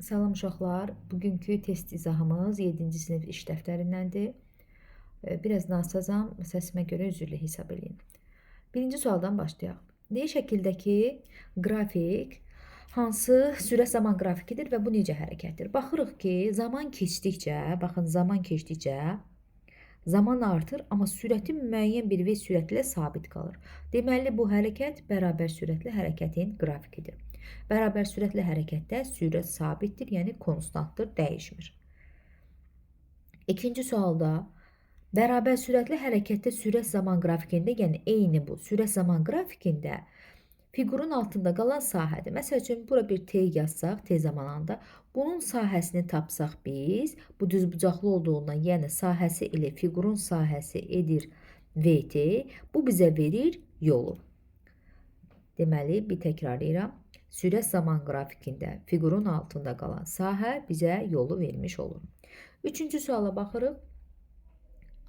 Salam uşaqlar. Bugünkü test izahımız 7-ci sinif iş dəftərindəndir. Biraz nasazam, səsimə görə üzrlü hesab edin. Birinci sualdan başlayaq. D şəkildəki qrafik hansı sürət zaman qrafikidir və bu necə hərəkətdir? Baxırıq ki, zaman keçdikcə, baxın zaman keçdikcə zaman artır, amma sürəti müəyyən bir v sürətlə sabit qalır. Deməli, bu hərəkət bərabər sürətli hərəkətin qrafikidir. Bərabər sürətli hərəkətdə sürət sabitdir, yəni konstantdır, dəyişmir. İkinci sualda bərabər sürətli hərəkətdə sürət zaman qrafikində, yəni eyni bu sürət zaman qrafikində fiqurun altında qalan sahədir. Məsəl üçün, bura bir t yazsaq, t zamanında, bunun sahəsini tapsaq biz, bu düzbucaqlı olduğundan, yəni sahəsi ilə fiqurun sahəsi edir vt, bu bizə verir yolu. Deməli, bir təkrarlayıram. Sürət zaman qrafikində fiqurun altında qalan sahə bizə yolu vermiş olur. Üçüncü suala baxırıq.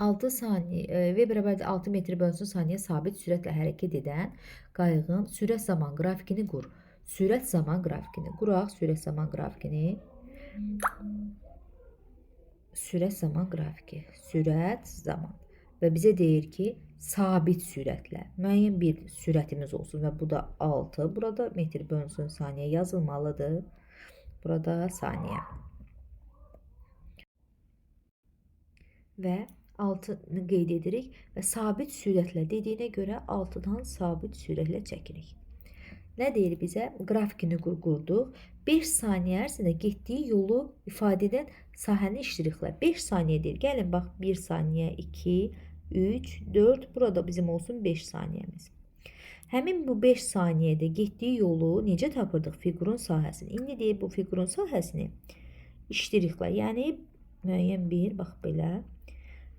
6 saniyə v bərabərdir 6 metr bölünsün saniyə sabit sürətlə hərəkət edən qayığın sürət zaman qrafikini qur. Sürət zaman qrafikini quraq. Sürət zaman qrafikini. Sürət zaman qrafiki. Sürət zaman. Və bizə deyir ki, sabit sürətlə müəyyən bir sürətimiz olsun və bu da 6. Burada metr bölünsün saniyə yazılmalıdır. Burada saniyə. Və 6-nı qeyd edirik və sabit sürətlə dediyinə görə 6-dan sabit sürətlə çəkirik. Nə deyir bizə? Qrafikini qurduq. 5 saniyə ərzində getdiyi yolu ifadə edən sahəni iştiriklə. 5 saniyə deyir. Gəlin, bax, 1 saniyə, 2, 3, 4. Burada bizim olsun 5 saniyəmiz. Həmin bu 5 saniyədə getdiyi yolu necə tapırdıq? Fiqurun sahəsini. İndi deyir, bu fiqurun sahəsini iştiriklə. Yəni, müəyyən bir, bax, belə.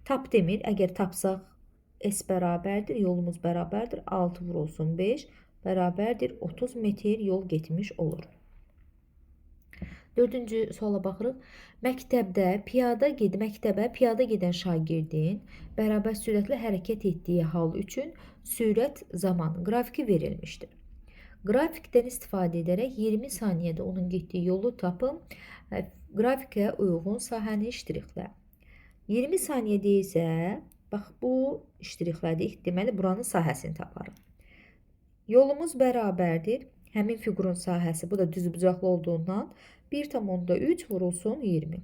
Tap demir. Əgər tapsaq, S bərabərdir, yolumuz bərabərdir. 6 vurulsun 5 bərabərdir 30 metr yol getmiş olur. Dördüncü suala baxırıq. Məktəbə piyada gedən şagirdin bərabər sürətlə hərəkət etdiyi hal üçün sürət zaman qrafiki verilmişdir. Qrafikdən istifadə edərək 20 saniyədə onun getdiyi yolu tapın. Qrafikə uyğun sahəni iştiriklə. 20 saniyədə isə, bax, bu iştiriklədik. Deməli, buranın sahəsini taparıq. Yolumuz bərabərdir. Həmin fiqurun sahəsi, bu da düzbucaqlı olduğundan 1,3 vurulsun 20.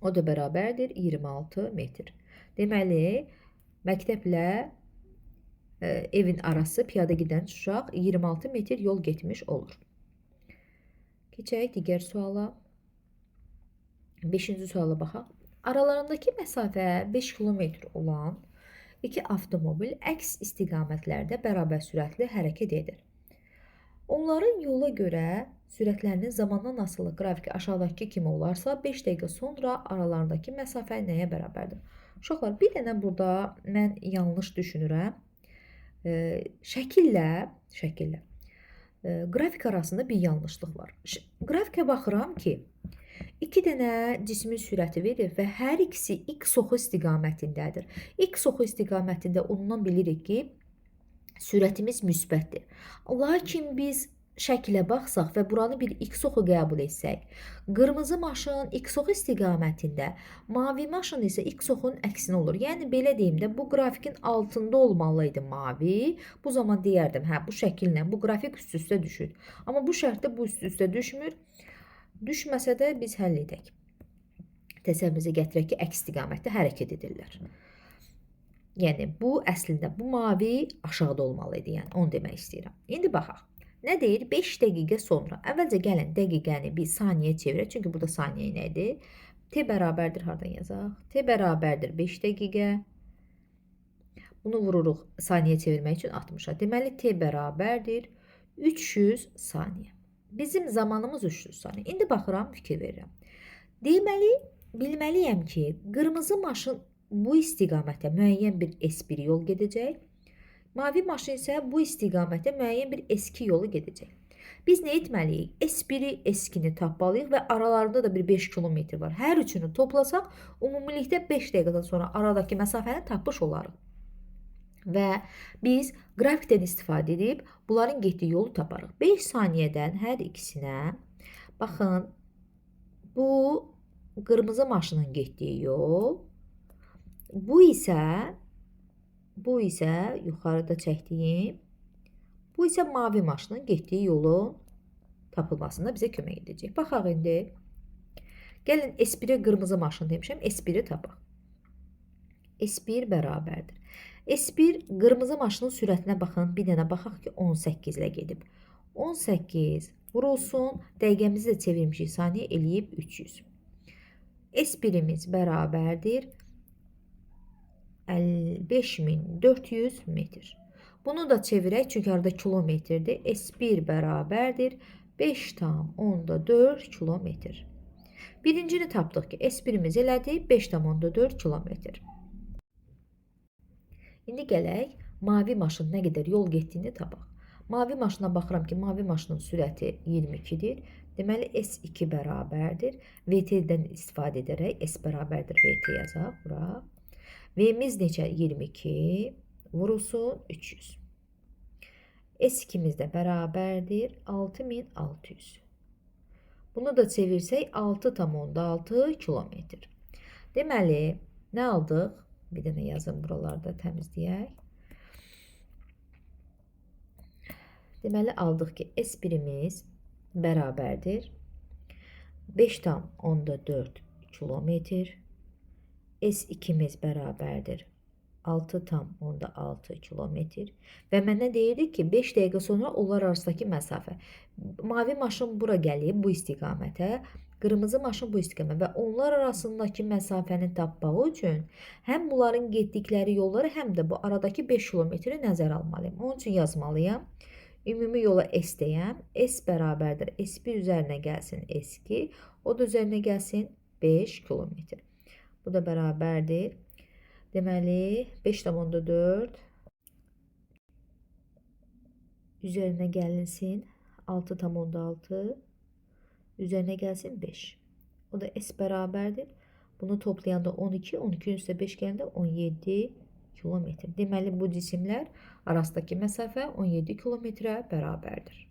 O da bərabərdir 26 metr. Deməli, məktəblə evin arası piyada gedən uşaq 26 metr yol getmiş olur. Keçək digər suala. 5-ci suala baxaq. Aralarındakı məsafə 5 kilometr olan İki avtomobil əks istiqamətlərdə bərabər sürətli hərəkət edir. Onların yola görə sürətlərinin zamandan asılı qrafiki aşağıdakı kimi olarsa, 5 dəqiqə sonra aralarındakı məsafə nəyə bərabərdir? Uşaqlar, bir dənə burada mən yanlış düşünürəm. Şəkillə qrafik arasında bir yanlışlıq var. Qrafikə baxıram ki, 2 dənə cismin sürəti verir və hər ikisi x oxu istiqamətindədir. X oxu istiqamətində ondan bilirik ki, sürətimiz müsbətdir. Lakin biz şəkilə baxsaq və buranı bir x oxu qəbul etsək, qırmızı maşın x oxu istiqamətində, mavi maşın isə x oxunun əksinə olur. Yəni, belə deyim də, bu qrafikin altında olmalıydı mavi. Bu zaman deyərdim, hə, bu şəkillə, bu qrafik üst-üstə düşür. Amma bu şərtdə bu üst-üstə düşmür. Düşməsə də biz həll edək. Təsəvvürümüzə gətirək ki, əks istiqamətdə hərəkət edirlər. Yəni, bu əslində bu mavi aşağıda olmalıydı. Yəni, onu demək istəyirəm. İndi baxaq. Nə deyir? 5 dəqiqə sonra. Əvvəlcə gəlin dəqiqəni bir saniyə çevirək. Çünki burada saniyə nədir? T bərabərdir. Hardan yazaq? T bərabərdir 5 dəqiqə. Bunu vururuq saniyə çevirmək üçün 60-a. Deməli, T bərabərdir 300 saniyə. Bizim zamanımız 300 saniyə. İndi baxıram, fikir verirəm. Deməli, bilməliyəm ki, qırmızı maşın bu istiqamətə müəyyən bir S1 yol gedəcək. Mavi maşın isə bu istiqamətə müəyyən bir S2 yolu gedəcək. Biz nə etməliyik? S1-i, S2-ni tapmalıyıq və aralarında da bir 5 kilometr var. Hər üçünü toplasaq, ümumilikdə 5 dəqiqədən sonra aradakı məsafəni tapmış olarıq. Və biz qrafikdən istifadə edib bunların getdiyi yolu taparıq. 5 saniyədən hər ikisinə, baxın, Bu qırmızı maşının getdiyi yol. Bu isə yuxarıda çəkdiyim, bu isə mavi maşının getdiyi yolun tapılmasında bizə kömək edəcək. Baxaq indi. Gəlin S1-ə qırmızı maşın demişəm, S1-i tapaq. S1 bərabərdir. S1 qırmızı maşının sürətinə baxın, bir dənə baxaq ki 18 ilə gedib. 18 vurulsun, dəqiqəmizi də çevirmişik saniyə eləyib 300. S1-imiz bərabərdir 5400 metr. Bunu da çevirək, çünki arada kilometrdir. S1 bərabərdir 5,4 kilometr. Birincini tapdıq ki, S1-imiz elədi 5,4 kilometr. İndi gələk, mavi maşın nə qədər yol getdiyini tapaq. Mavi maşına baxıram ki, mavi maşının sürəti 22-dir. Deməli, S2 bərabərdir. VT-dən istifadə edərək S bərabərdir VT yazaq. Bura. V'miz necə? 22. Vurulsun 300. S2'miz də bərabərdir 6600. Bunu da çevirsək 6,6 kilometr. Deməli, nə aldıq? Bir dənə yazın buralarda təmizləyək. Deməli, aldıq ki, S1'imiz bərabərdir 5,4 kilometr. S2'miz bərabərdir 6,6 kilometr. Və mənə deyirdi ki, 5 dəqiqə sonra onlar arasındakı məsafə. Mavi maşın bura gəlib, bu istiqamətə. Qırmızı maşın bu istiqamətə. Və onlar arasındakı məsafəni tapmaq üçün həm bunların getdikləri yolları, həm də bu aradakı 5 kilometri nəzərə almalıyım. Onun üçün yazmalıyam. Ümumi yola S deyəm. S bərabərdir. S1 üzərinə gəlsin S2. O da üzərinə gəlsin 5 kilometr. Bu da bərabərdir. Deməli, 5,4 üzərinə gəlinsin 6,6 üzərinə gəlsin 5. O da S bərabərdir. Bunu toplayanda 12, 12'nin üstə 5 gələndə 17 kilometr. Deməli, bu cisimlər arasındakı məsafə 17 kilometrə bərabərdir.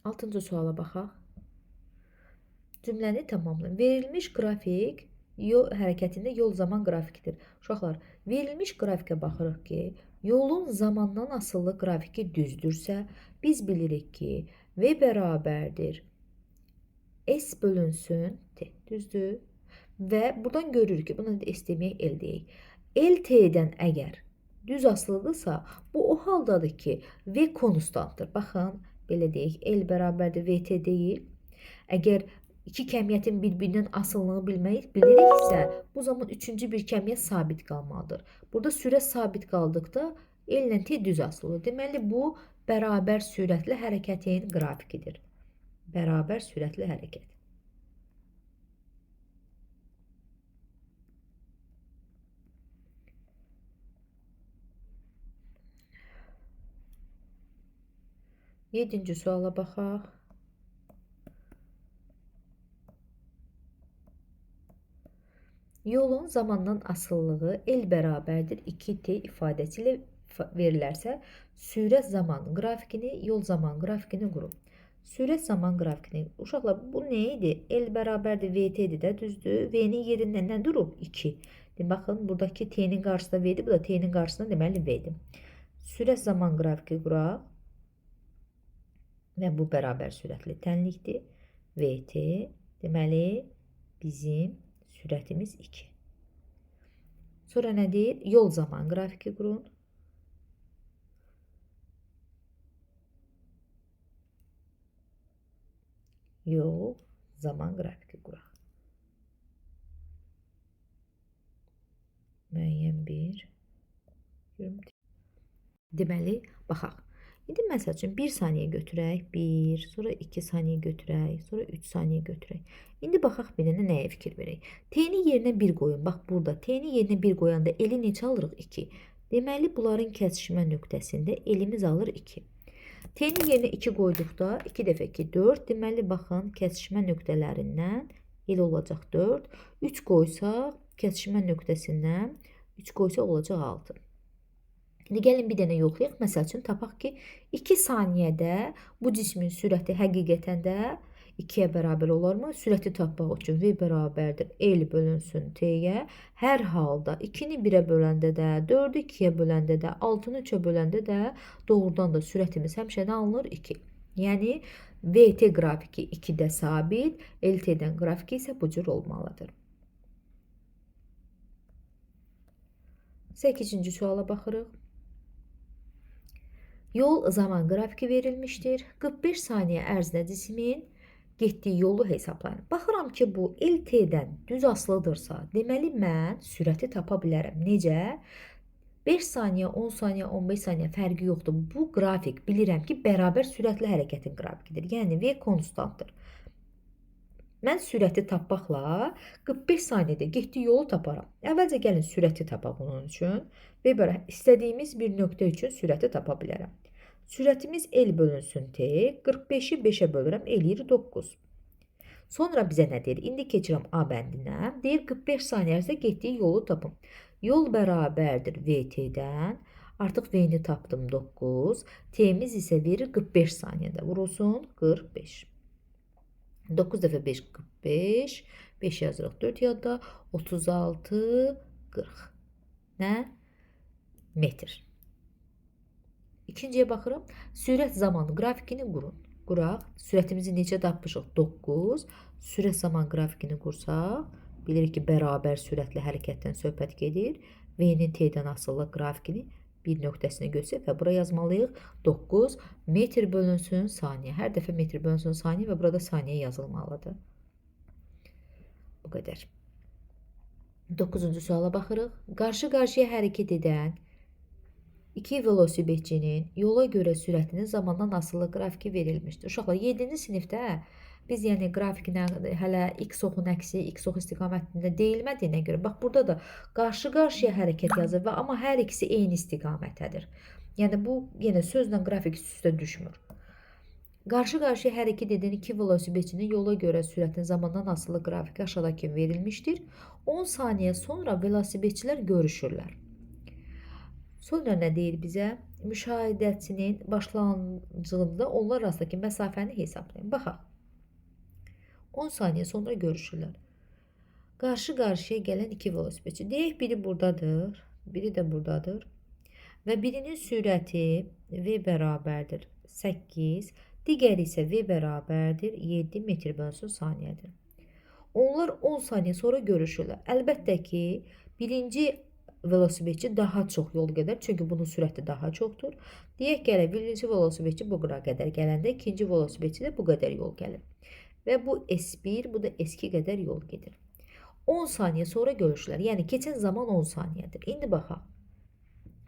Altıncı suala baxaq. Cümləni tamamlayın. Verilmiş qrafik yol hərəkətində yol zaman qrafikidir. Uşaqlar, verilmiş qrafikə baxırıq ki, yolun zamandan asılı qrafiki düzdürsə, biz bilirik ki, V bərabərdir S bölünsün T, düzdür? Və buradan görürük ki, bunu da S deməyək, L deyək. L T'dən əgər düz asılıdırsa, bu o haldadır ki, V konstantdır. Baxın, belə deyək, L bərabərdir VT deyil. Əgər iki kəmiyyətin bir-birinin asıllığını biliriksə, bu zaman üçüncü bir kəmiyyət sabit qalmalıdır. Burada sürət sabit qaldıqda L ilə T düz asılıdır. Deməli, bu bərabər sürətli hərəkətin qrafikidir. Bərabər sürətli hərəkət. Yedinci suala baxaq. Yolun zamandan asılılığı L bərabərdir 2T ifadəsi ilə verilərsə, sürət zaman qrafikini, yol zaman qrafikini qurun. Sürət zaman qrafikini. Uşaqlar, bu nə idi? L bərabərdir VT-dir də, düzdür? V-nin yerindən nə durub? 2. Baxın, buradakı T-nin qarşısında V-dir, bu da T-nin qarşısında deməli V-dir. Sürət zaman qrafiki quraq. Və bu bərabər sürətli tənlikdir. VT, deməli, bizim sürətimiz 2. Sonra nə deyir? Yol zaman qrafiki qurun. Yol zaman qrafiki quraq. Müəyyən bir görüntü. Deməli, baxaq. İndi məsəl üçün 1 saniyə götürək, 1, sonra 2 saniyə götürək, sonra 3 saniyə götürək. İndi baxaq bir dənə nəyə fikir verək. T-ni yerinə 1 qoyun. Bax, burada T-ni yerinə 1 qoyanda L-i neçə alırıq? 2. Deməli, bunların kəsişmə nöqtəsində L-imiz alır 2. T-ni yerinə 2 qoyduqda 2 dəfə 2, 4. Deməli, baxın, kəsişmə nöqtələrindən L olacaq 4. 3 qoysaq, kəsişmə nöqtəsindən 3 qoysaq olacaq 6. İndi gəlin bir dənə yoxlayaq. Məsəl üçün tapaq ki, 2 saniyədə bu cismin sürəti həqiqətən də 2-yə bərabər olarmı? Sürəti tapmaq üçün V bərabərdir L bölünsün T-yə. Hər halda 2-ni 1-ə böləndə də, 4-ü 2-yə böləndə də, 6-nı 3-ə böləndə də doğrudan da sürətimiz həmişə nə alınır? 2. Yəni VT qrafiki 2-də sabit, LT-dən qrafiki isə bu cür olmalıdır. 8-ci suala baxırıq. Yol zaman qrafiki verilmişdir. 45 saniyə ərzində cismin getdiyi yolu hesablayın. Baxıram ki, bu LT-dən düz asılıdırsa, deməli mən sürəti tapa bilərəm. Necə? 5 saniyə, 10 saniyə, 15 saniyə fərqi yoxdur. Bu qrafik bilirəm ki, bərabər sürətli hərəkətin qrafikidir. Yəni V konstantdır. Mən sürəti tapmaqla 45 saniyədə getdiyi yolu taparam. Əvvəlcə gəlin sürəti tapaq bunun üçün. Və belə istədiyimiz bir nöqtə üçün sürəti tapa bilərəm. Sürətimiz L bölünsün T. 45-i 5-ə bölürəm, eləyir 9. Sonra bizə nə deyir? İndi keçirəm A bəndinə. Deyir 45 saniyə ərzində getdiyi yolu tapın. Yol bərabərdir VT-dən. Artıq V-ni tapdım 9. T-miz isə verir 45 saniyədə. Vurulsun 45. 9 dəfə 5, 45. 5 yazırıq 4 yadda. 36, 40. Nə? Metr. İkinciyə baxırım. Sürət zamanı qrafikini qurun. Quraq. Sürətimizi necə tapmışıq? 9. Sürət zaman qrafikini qursaq, bilirik ki, bərabər sürətli hərəkətdən söhbət gedir. V-nin T-dən asılı qrafikini bir nöqtəsini göstərib və bura yazmalıyıq. 9 metr bölünsün saniyə. Hər dəfə metr bölünsün saniyə və burada saniyə yazılmalıdır. Bu qədər. 9-cu suala baxırıq. Qarşı-qarşıya hərəkət edən İki velosipedçinin yola görə sürətinin zamandan asılı qrafiki verilmişdir. Uşaqlar, 7-ci sinifdə biz yəni qrafikinə hələ x oxun əksi, x ox istiqamətində deyilmədiyinə görə, bax burada da qarşı-qarşıya hərəkət yazır və amma hər ikisi eyni istiqamətədir. Yəni bu yenə sözlə qrafik üst-üstə düşmür. Qarşı-qarşıya hərəkət edən iki velosipedçinin yola görə sürətinin zamandan asılı qrafiki aşağıdakı verilmişdir. 10 saniyə sonra velosipedçilər görüşürlər. Sonra nə deyir bizə? Müşahidəçinin başlanğıcında onlar arasındakı məsafəni hesablayın. Baxaq. 10 saniyə sonra görüşürlər. Qarşı-qarşıya gələn iki velosipedçi. Deyək, biri buradadır, biri də buradadır. Və birinin sürəti V bərabərdir 8, digəri isə V bərabərdir 7 metr bölünsün saniyədir. Onlar 10 saniyə sonra görüşürlər. Əlbəttə ki, birinci velosipedçi daha çox yol gedər, çünki bunun sürəti daha çoxdur. Deyək gələ, birinci velosipedçi bu qədər gələndə, ikinci velosipedçi də bu qədər yol gəlir. Və bu S1, bu da S2 qədər yol gedir. 10 saniyə sonra görüşürlər. Yəni keçən zaman 10 saniyədir. İndi baxaq.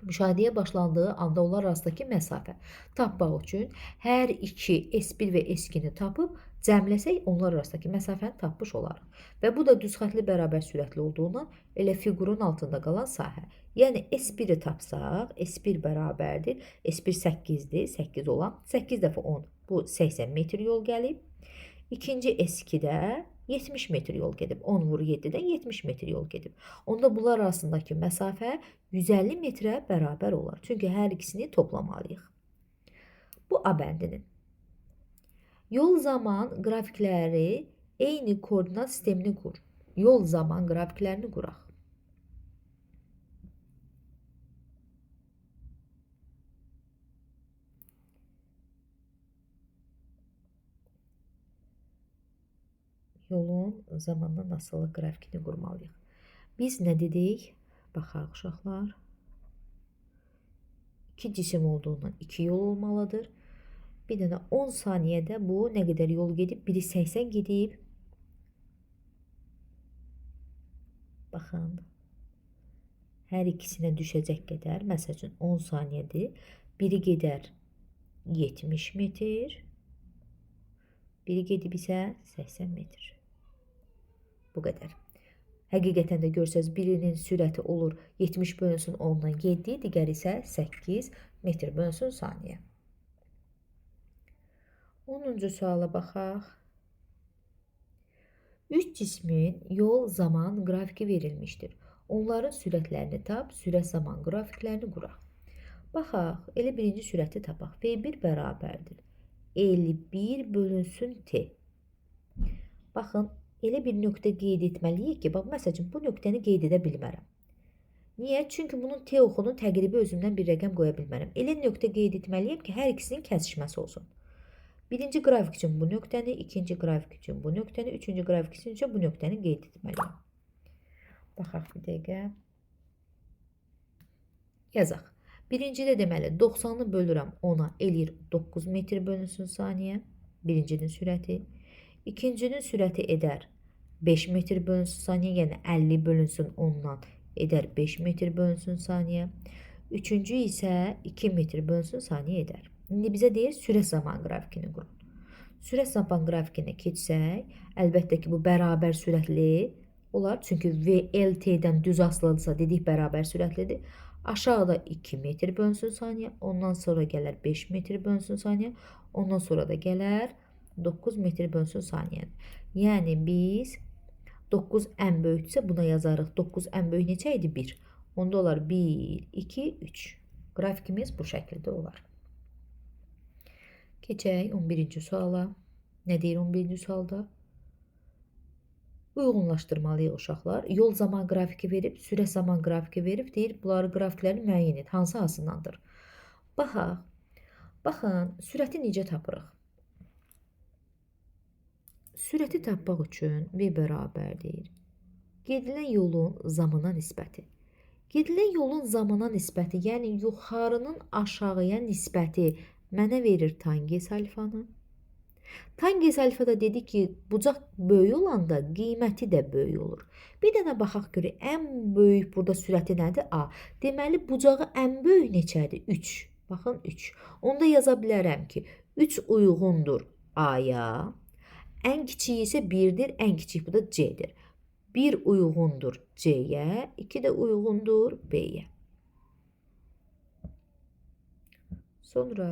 Müşahidəyə başlandığı anda onlar arasındakı məsafə tapmaq üçün hər iki S1 və S2-ni tapıb cəmləsək onlar arasındakı məsafəni tapmış olarıq. Və bu da düz xətli bərabər sürətli olduğundan elə fiqurun altında qalan sahə. Yəni S1-i tapsaq, S1 bərabərdir. S1 8-dir, 8 olan 8 dəfə 10, bu 80 metr yol gəlib. İkinci S2-də 70 metr yol gedib. 10 vur 7-dən 70 metr yol gedib. Onda bunlar arasındakı məsafə 150 metrə bərabər olar. Çünki hər ikisini toplamalıyıq. Bu A bəndinin. Yol zaman qrafikləri eyni koordinat sistemini qur. Yol zaman qrafiklərini quraq. Yolun zamandan asılı qrafikini qurmalıyıq. Biz nə dedik? Baxaq uşaqlar. 2 cisim olduğundan 2 yol olmalıdır. Bir dənə 10 saniyədə bu nə qədər yol gedib? Biri 80 gedib. Baxın. Hər ikisinə düşəcək qədər. Məsəl üçün 10 saniyədir. Biri gedər 70 metr. Biri gedib isə 80 metr. Bu qədər. Həqiqətən də görsəz birinin sürəti olur 70 bölünsün 10-dan 7, digəri isə 8 metr bölünsün saniyə. 10-cu suala baxaq. 3 cismin yol zaman qrafiki verilmişdir. Onların sürətlərini tap, sürət zaman qrafiklərini quraq. Baxaq, elə birinci sürəti tapaq. V1 bərabərdir. 51 bölünsün T. Baxın, elə bir nöqtə qeyd etməliyik ki, bax, məsələn, bu nöqtəni qeyd edə bilmərəm. Niyə? Çünki bunun T oxunun təqribi özümdən bir rəqəm qoya bilmərəm. Elə nöqtə qeyd etməliyim ki, hər ikisinin kəsişməsi olsun. Birinci qrafik üçün bu nöqtəni, ikinci qrafik üçün bu nöqtəni, üçüncü qrafik üçün bu nöqtəni qeyd etməliyim. Baxaq bir dəqiqə. Yazaq. Birincidə deməli 90-ı bölürəm 10-a, eləyir 9 metr bölünsün saniyə. Birincinin sürəti. İkincinin sürəti edər 5 metr bölünsün saniyə, yəni 50 bölünsün 10-dan edər 5 metr bölünsün saniyə. Üçüncü isə 2 metr bölünsün saniyə edər. İndi bizə deyir sürət zaman qrafikini qurun. Sürət zaman grafikinə keçsək, əlbəttə ki, bu bərabər sürətli olar. Çünki VLT-dən düz asılıdırsa dedik bərabər sürətlidir. Aşağıda 2 metr bölünsün saniyə, ondan sonra gələr 5 metr bölünsün saniyə, ondan sonra da gələr 9 metr bölünsün saniyə. Yəni biz 9 ən böyüksə buna yazarıq. 9 ən böyük neçə idi? 1. Onda olar 1, 2, 3. Qrafikimiz bu şəkildə olar. Keçək 11-ci suala. Nə deyir 11-ci sualda? Uyğunlaşdırmalıyıq uşaqlar. Yol zaman qrafiki verib, sürət zaman qrafiki verib, deyir, bunları qrafikləri müəyyən et. Hansı hansındandır? Baxaq. Baxın, sürəti necə tapırıq? Sürəti tapmaq üçün V bərabərdir. Gedilən yolun zamana nisbəti. Gedilən yolun zamana nisbəti, yəni yuxarının aşağıya nisbəti mənə verir tangens alfanı. Tangens alfada dedi ki, bucaq böyük olanda qiyməti də böyük olur. Bir dənə baxaq görək, ən böyük burada sürəti nədir? A. Deməli, bucağı ən böyük neçədir? 3. Baxın, 3. Onda yaza bilərəm ki, 3 uyğundur A-ya. Ən kiçiyi isə 1-dir, ən kiçik bu da C-dir. 1 uyğundur C-yə, 2 də uyğundur B-yə. Sonra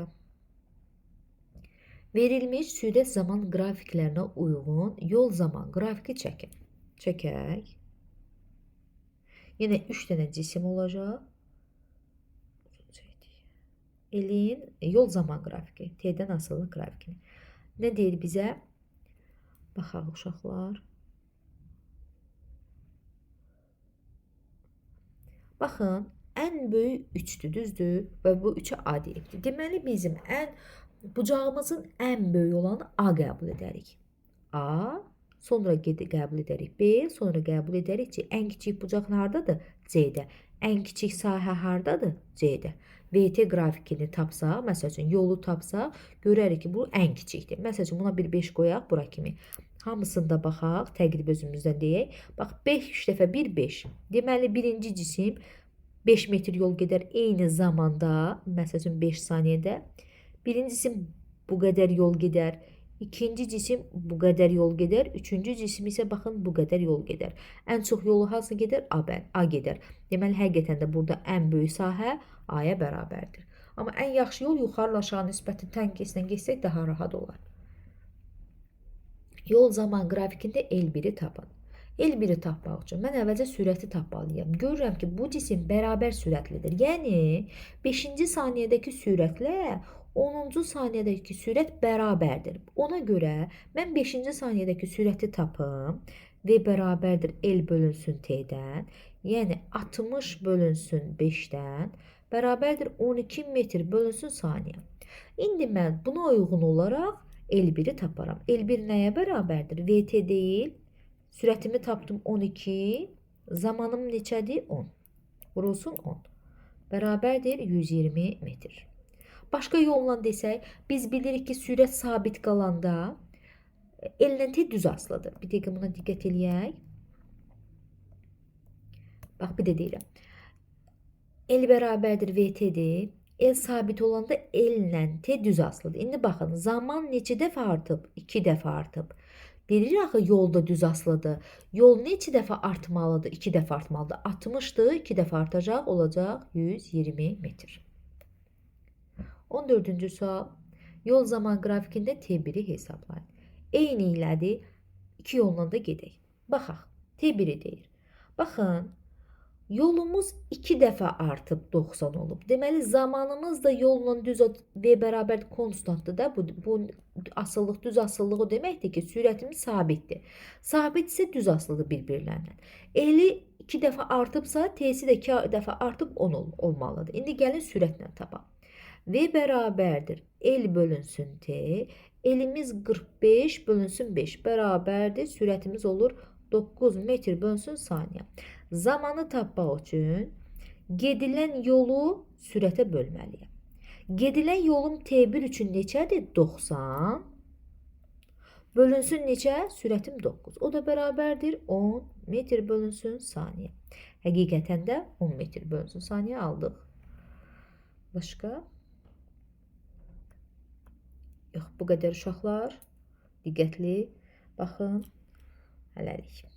verilmiş sürət zaman qrafiklərinə uyğun yol zaman qrafiki çəkin. Çəkək. Yenə 3 dənə cisim olacaq. Eləyin yol zaman qrafiki. T-dən asılı qrafikini. Nə deyir bizə? Baxaq uşaqlar. Baxın, ən böyük 3-dür, düzdür? Və bu 3-ə A deyibdir. Deməli, bizim bucağımızın ən böyük olanı A qəbul edərik. A, sonra qəbul edərik B, sonra qəbul edərik C. Ən kiçik bucaq hardadır? C-də. Ən kiçik sahə hardadır? C-də. VT qrafikini tapsaq, məsəl üçün yolu tapsaq, görərik ki, bu ən kiçikdir. Məsəl üçün buna bir 5 qoyaq bura kimi. Hamısında baxaq, təqrib özümüzdən deyək. Bax, 5 dəfə 1, 5. Deməli, birinci cisim 5 metr yol gedər eyni zamanda, məsəl üçün 5 saniyədə. Birinci cisim bu qədər yol gedər, ikinci cisim bu qədər yol gedər, üçüncü cisim isə baxın bu qədər yol gedər. Ən çox yolu hansı gedər? A gedər. Deməli, həqiqətən də burada ən böyük sahə A-ya bərabərdir. Amma ən yaxşı yol yuxarı aşağı nisbəti tənqislə geçsək daha rahat olar. Yol zaman qrafikində L1-i tapın. L1-i tapmaq üçün mən əvvəlcə sürəti tapmalıyam. Görürəm ki, bu cisim bərabər sürətlidir. Yəni, 5-ci saniyədəki sürətlə 10-cu saniyədəki sürət bərabərdir. Ona görə mən 5-ci saniyədəki sürəti tapım. V bərabərdir L bölünsün T-dən. Yəni 60 bölünsün 5-dən. Bərabərdir 12 metr bölünsün saniyə. İndi mən buna uyğun olaraq L1-i taparam. L1 nəyə bərabərdir? VT deyil. Sürətimi tapdım 12. Zamanım neçədir? 10. Vurulsun 10. Bərabərdir 120 metr. Başqa yolla desək, biz bilirik ki, sürət sabit qalanda L-lə T düz asılıdır. Bir dəqiqə buna diqqət eləyək. Bax, bir də deyirəm. L bərabərdir VT-dir. L sabit olanda L-lə T düz asılıdır. İndi baxın, zaman neçə dəfə artıb? 2 dəfə artıb. Deyirik axı, yolda düz asılıdır. Yol neçə dəfə artmalıdır? 2 dəfə artmalıdır. 60-dır, 2 dəfə artacaq, olacaq 120 metr. 14-cü sual. Yol zaman qrafikində T1-i hesablayın. Eyni ilədir. 2 yolla da gedək. Baxaq. T1-i deyir. Baxın. Yolumuz 2 dəfə artıb 90 olub. Deməli zamanımız da yolla düz v bərabər konstantdır da. Bu asıllıq, düz asıllıq o deməkdir ki, sürətimiz sabitdir. Sabitsə düz asılıdır bir-birlərindən. Eli 2 dəfə artıbsa, t'si də 2 dəfə artıb 10 olmalıdır. İndi gəlin sürətlə tapaq. V bərabərdir L bölünsün T. Elimiz 45 bölünsün 5 bərabərdir. Sürətimiz olur 9 metr bölünsün saniyə. Zamanı tapmaq üçün gedilən yolu sürətə bölməliyəm. Gedilən yolum T1 üçün neçədir? 90. Bölünsün neçə? Sürətim 9. O da bərabərdir 10 metr bölünsün saniyə. Həqiqətən də 10 metr bölünsün saniyə aldıq. Başqa? Yox, bu qədər uşaqlar. Diqqətli baxın. Hələlik.